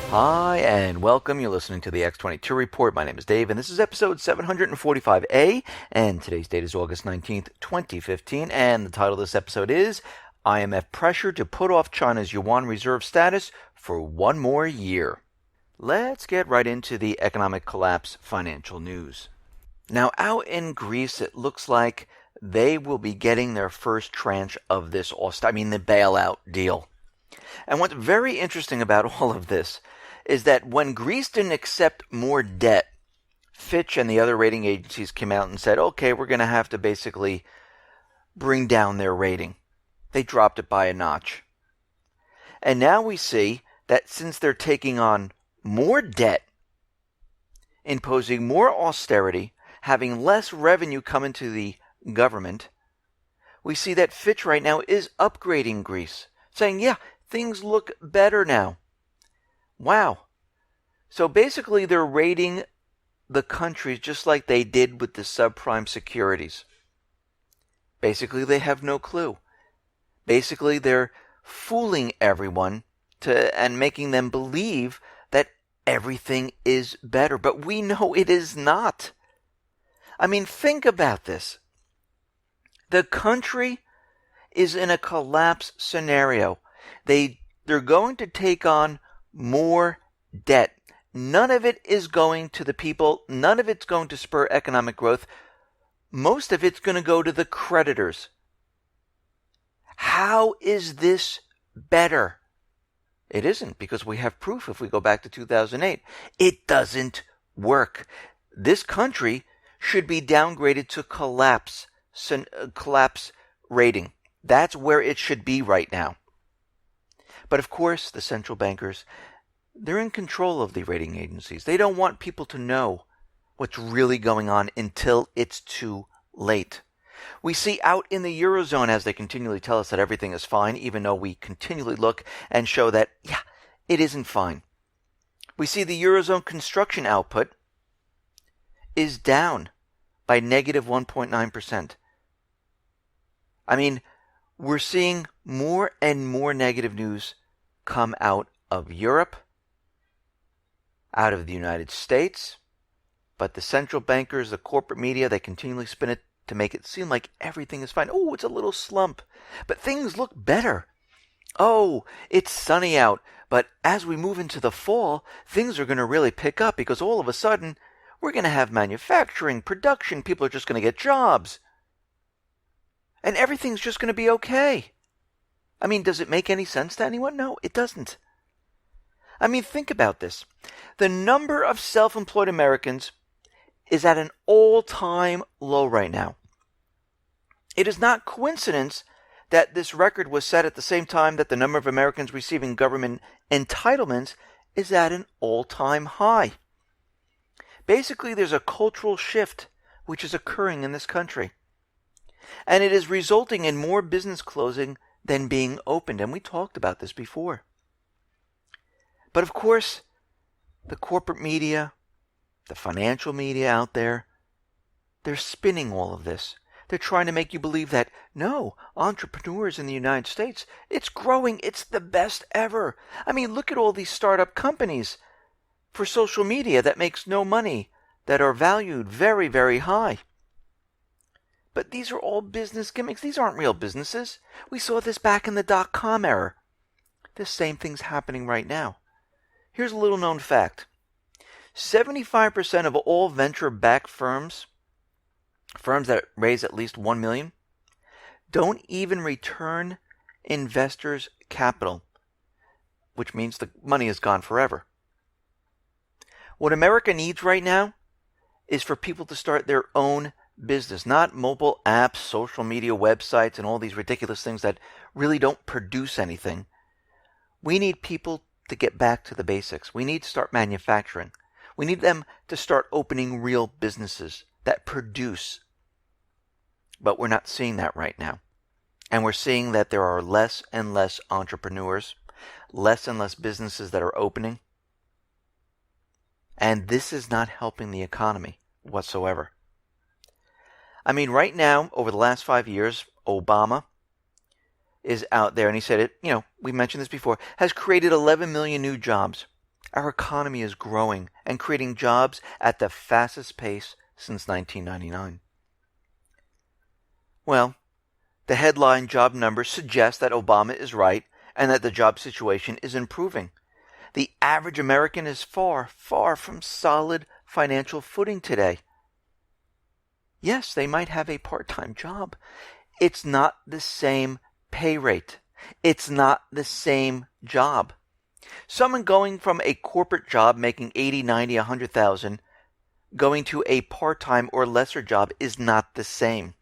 Hi, and welcome. You're listening to the X22 Report. My name is Dave, and this is episode 745A, and today's date is August 19th, 2015, and the title of this episode is IMF Pressure to Put Off China's Yuan Reserve Status for One More Year. Let's get right into the economic collapse financial news. Now, out in Greece, it looks like they will be getting their first tranche of this, the bailout deal. And what's very interesting about all of this is that when Greece didn't accept more debt, Fitch and the other rating agencies came out and said, okay, we're going to have to basically bring down their rating. They dropped it by a notch. And now we see that since they're taking on more debt, imposing more austerity, having less revenue come into the government, we see that Fitch right now is upgrading Greece, saying, yeah, things look better now. Wow. So basically they're rating the countries just like they did with the subprime securities. Basically they have no clue. Basically they're fooling everyone and making them believe that everything is better. But we know it is not. I mean, think about this. The country is in a collapse scenario. They're going to take on more debt. None of it is going to the people. None of it's going to spur economic growth. Most of it's going to go to the creditors. How is this better? It isn't, because we have proof if we go back to 2008. It doesn't work. This country should be downgraded to collapse rating. That's where it should be right now. But of course, the central bankers, they're in control of the rating agencies. They don't want people to know what's really going on until it's too late. We see out in the Eurozone, as they continually tell us that everything is fine, even though we continually look and show that, yeah, it isn't fine. We see the Eurozone construction output is down by negative 1.9%. I mean, we're seeing more and more negative news come out of Europe, out of the United States, but the central bankers, the corporate media, they continually spin it to make it seem like everything is fine. Oh, it's a little slump, but things look better. Oh, it's sunny out, but as we move into the fall, things are going to really pick up because all of a sudden, we're going to have manufacturing, production, people are just going to get jobs. And everything's just going to be okay. I mean, does it make any sense to anyone? No, it doesn't. I mean, think about this. The number of self-employed Americans is at an all-time low right now. It is not coincidence that this record was set at the same time that the number of Americans receiving government entitlements is at an all-time high. Basically, there's a cultural shift which is occurring in this country. And it is resulting in more business closing than being opened. And we talked about this before. But of course, the corporate media, the financial media out there, they're spinning all of this. They're trying to make you believe that, no, entrepreneurs in the United States, it's growing, it's the best ever. I mean, look at all these startup companies for social media that makes no money, that are valued very, very high. But these are all business gimmicks. These aren't real businesses. We saw this back in the dot-com era. The same thing's happening right now. Here's a little known fact. 75% of all venture-backed firms that raise at least $1 million, don't even return investors' capital, which means the money is gone forever. What America needs right now is for people to start their own business, not mobile apps, social media websites, and all these ridiculous things that really don't produce anything. We need people to get back to the basics. We need to start manufacturing. We need them to start opening real businesses that produce. But we're not seeing that right now. And we're seeing that there are less and less entrepreneurs, less and less businesses that are opening. And this is not helping the economy whatsoever. I mean, right now, over the last 5 years, Obama is out there, and he said it, we mentioned this before, has created 11 million new jobs. Our economy is growing and creating jobs at the fastest pace since 1999. Well, the headline job numbers suggest that Obama is right and that the job situation is improving. The average American is far, far from solid financial footing today. Yes, they might have a part-time job. It's not the same pay rate. It's not the same job. Someone going from a corporate job making 80, 90, 100,000 going to a part-time or lesser job is not the same.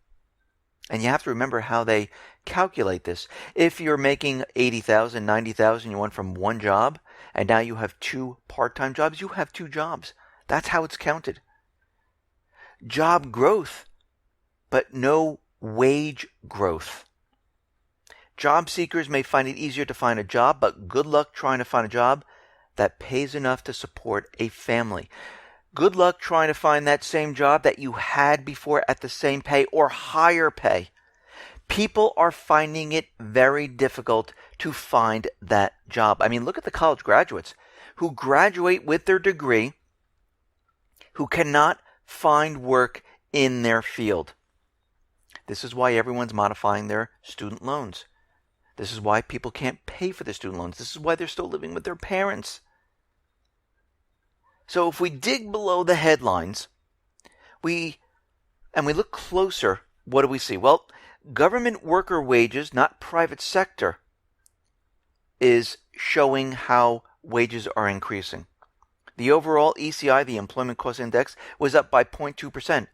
And you have to remember how they calculate this. If you're making 80,000, 90,000, you went from one job, and now you have two part-time jobs, you have two jobs. That's how it's counted. Job growth, but no wage growth. Job seekers may find it easier to find a job, but good luck trying to find a job that pays enough to support a family. Good luck trying to find that same job that you had before at the same pay or higher pay. People are finding it very difficult to find that job. I mean, look at the college graduates who graduate with their degree who cannot find work in their field. This is why everyone's modifying their student loans. This is why people can't pay for the student loans. This is why they're still living with their parents. So if we dig below the headlines, we look closer, what do we see? Well, government worker wages, not private sector, is showing how wages are increasing. The overall ECI, the Employment Cost Index, was up by 0.2%,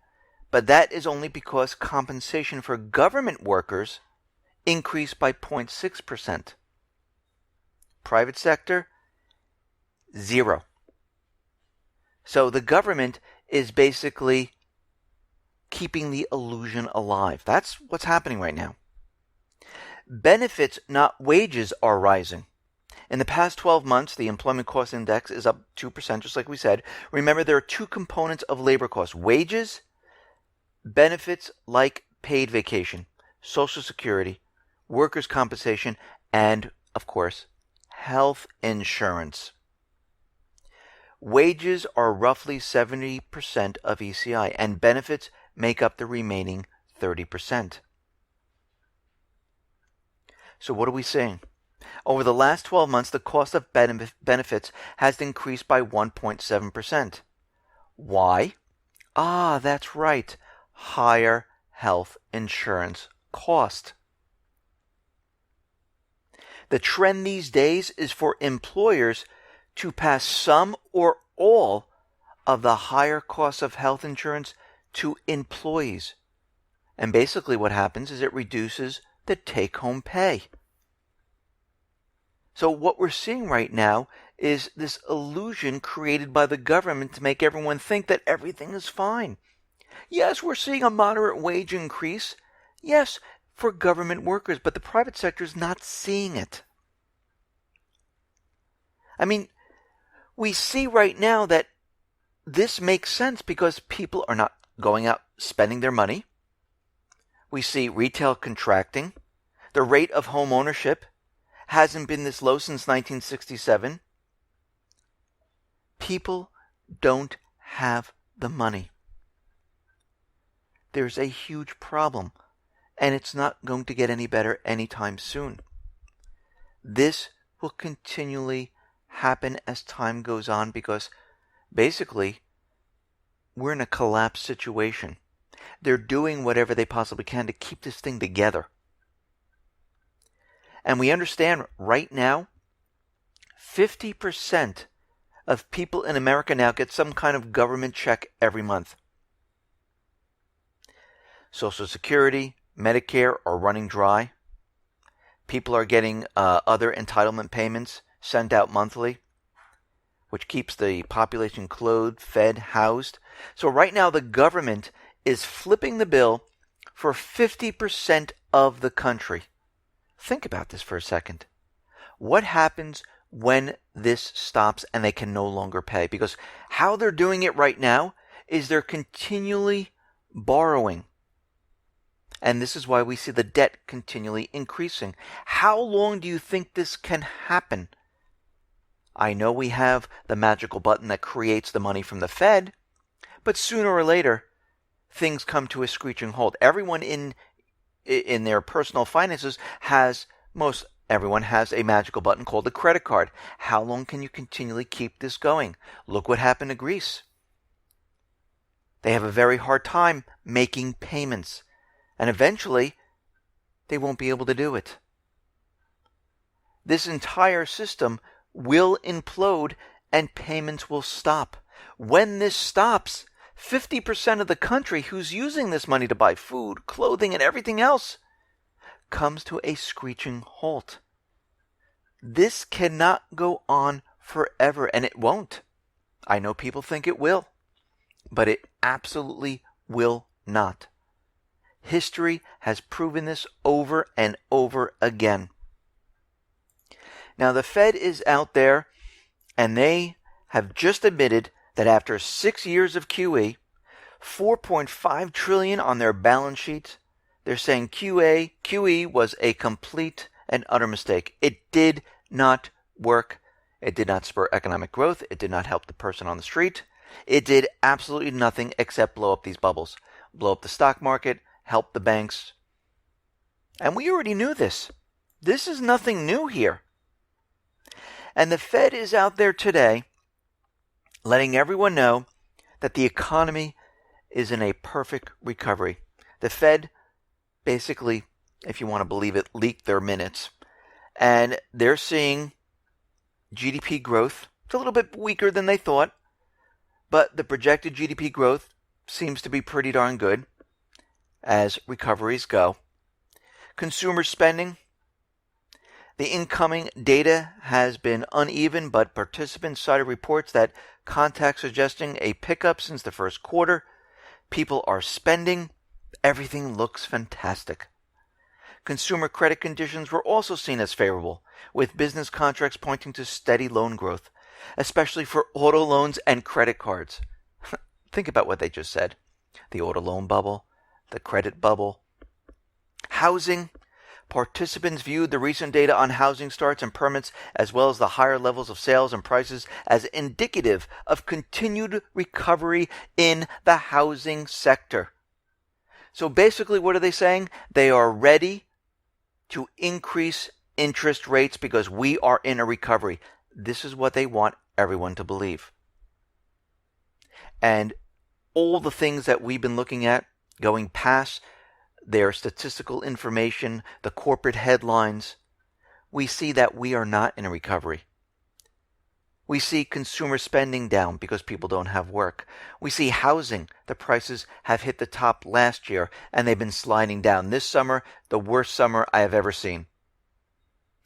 but that is only because compensation for government workers increased by 0.6%. Private sector, 0. So the government is basically keeping the illusion alive. That's what's happening right now. Benefits, not wages, are rising. In the past 12 months, the Employment Cost Index is up 2%, just like we said. Remember, there are two components of labor costs: wages, benefits like paid vacation, Social Security, workers' compensation, and, of course, health insurance. Wages are roughly 70% of ECI, and benefits make up the remaining 30%. So what are we seeing? Over the last 12 months, the cost of benefits has increased by 1.7%. Why? That's right. Higher health insurance cost. The trend these days is for employers to pass some or all of the higher costs of health insurance to employees. And basically what happens is it reduces the take-home pay. So what we're seeing right now is this illusion created by the government to make everyone think that everything is fine. Yes, we're seeing a moderate wage increase. Yes, for government workers, but the private sector is not seeing it. I mean, we see right now that this makes sense because people are not going out spending their money. We see retail contracting. The rate of home ownership hasn't been this low since 1967. People don't have the money. There's a huge problem, and it's not going to get any better anytime soon. This will continually happen as time goes on because basically we're in a collapse situation. They're doing whatever they possibly can to keep this thing together. And we understand right now 50% of people in America now get some kind of government check every month. Social Security, Medicare are running dry. People are getting other entitlement payments sent out monthly, which keeps the population clothed, fed, housed. So right now the government is flipping the bill for 50% of the country. Think about this for a second. What happens when this stops and they can no longer pay? Because how they're doing it right now is they're continually borrowing. And this is why we see the debt continually increasing. How long do you think this can happen? I know we have the magical button that creates the money from the Fed, but sooner or later, things come to a screeching halt. Everyone in their personal finances everyone has a magical button called a credit card. How long can you continually keep this going? Look what happened to Greece. They have a very hard time making payments, and eventually they won't be able to do it. This entire system will implode and payments will stop. When this stops, 50% of the country who's using this money to buy food, clothing, and everything else comes to a screeching halt. This cannot go on forever, and it won't. I know people think it will, but it absolutely will not. History has proven this over and over again. Now, the Fed is out there, and they have just admitted that after 6 years of QE, $4.5 trillion on their balance sheet, they're saying QE was a complete and utter mistake. It did not work. It did not spur economic growth. It did not help the person on the street. It did absolutely nothing except blow up these bubbles, blow up the stock market, help the banks. And we already knew this. This is nothing new here. And the Fed is out there today letting everyone know that the economy is in a perfect recovery. The Fed basically, if you want to believe it, leaked their minutes. And they're seeing GDP growth. It's a little bit weaker than they thought, but the projected GDP growth seems to be pretty darn good as recoveries go. Consumer spending. The incoming data has been uneven, but participants cited reports that contacts suggesting a pickup since the first quarter. People are spending. Everything looks fantastic. Consumer credit conditions were also seen as favorable, with business contracts pointing to steady loan growth, especially for auto loans and credit cards. Think about what they just said. The auto loan bubble, the credit bubble. Housing. Participants viewed the recent data on housing starts and permits, as well as the higher levels of sales and prices, as indicative of continued recovery in the housing sector. So basically, what are they saying? They are ready to increase interest rates because we are in a recovery. This is what they want everyone to believe. And all the things that we've been looking at, going past their statistical information, the corporate headlines, we see that we are not in a recovery. We see consumer spending down because people don't have work. We see housing. The prices have hit the top last year and they've been sliding down. This summer, the worst summer I have ever seen.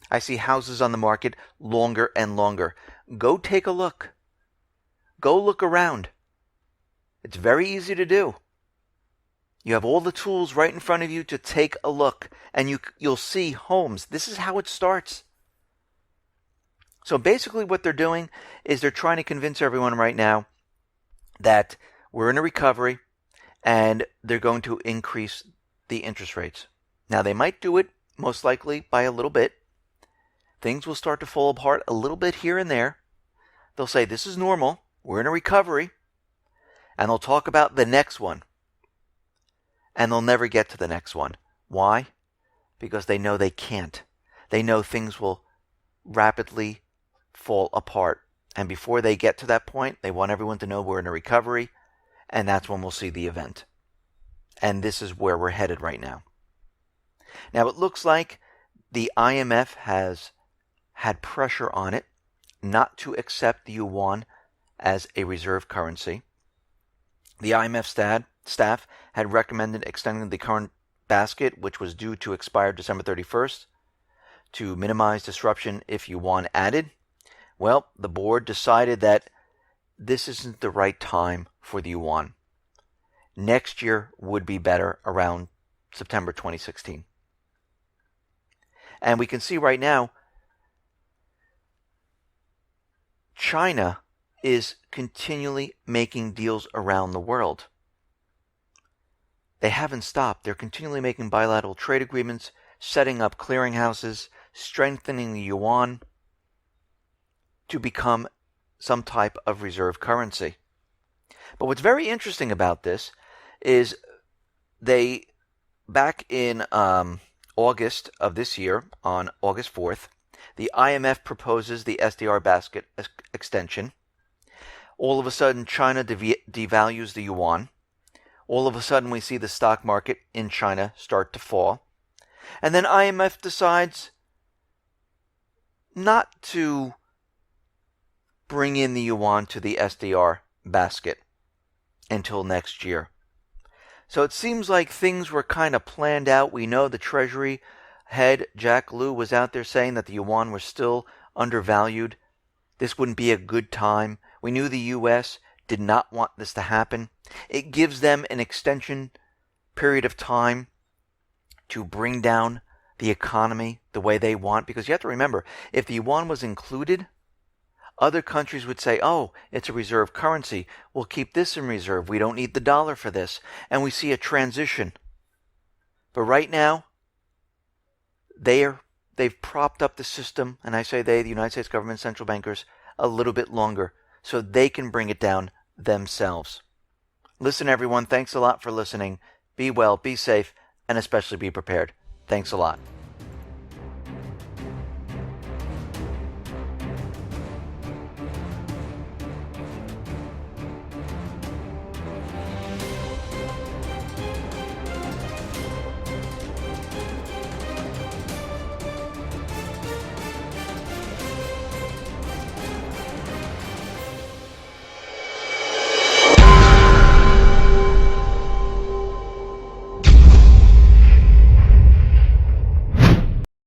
I see houses on the market longer and longer. Go take a look. Go look around. It's very easy to do. You have all the tools right in front of you to take a look, and you'll see homes. This is how it starts. So basically what they're doing is they're trying to convince everyone right now that we're in a recovery and they're going to increase the interest rates. Now they might do it most likely by a little bit. Things will start to fall apart a little bit here and there. They'll say this is normal, we're in a recovery, and they'll talk about the next one. And they'll never get to the next one. Why? Because they know they can't. They know things will rapidly fall apart. And before they get to that point, they want everyone to know we're in a recovery. And that's when we'll see the event. And this is where we're headed right now. Now, it looks like the IMF has had pressure on it not to accept the Yuan as a reserve currency. The IMF staff had recommended extending the current basket, which was due to expire December 31st, to minimize disruption if Yuan added. Well, the board decided that this isn't the right time for the Yuan. Next year would be better, around September 2016. And we can see right now, China is continually making deals around the world. They haven't stopped. They're continually making bilateral trade agreements, setting up clearinghouses, strengthening the yuan. to become some type of reserve currency. But what's very interesting about this is back in August of this year, on August 4th, the IMF proposes the SDR basket extension. All of a sudden, China devalues the yuan. All of a sudden, we see the stock market in China start to fall. And then IMF decides not to bring in the yuan to the SDR basket until next year. So it seems like things were kind of planned out. We know the Treasury head, Jack Lew, was out there saying that the yuan was still undervalued. This wouldn't be a good time. We knew the U.S. did not want this to happen. It gives them an extension period of time to bring down the economy the way they want. Because you have to remember, if the yuan was included, other countries would say, oh, it's a reserve currency. We'll keep this in reserve. We don't need the dollar for this. And we see a transition. But right now, they've propped up the system, and I say they, the United States government, central bankers, a little bit longer so they can bring it down themselves. Listen, everyone, thanks a lot for listening. Be well, be safe, and especially be prepared. Thanks a lot.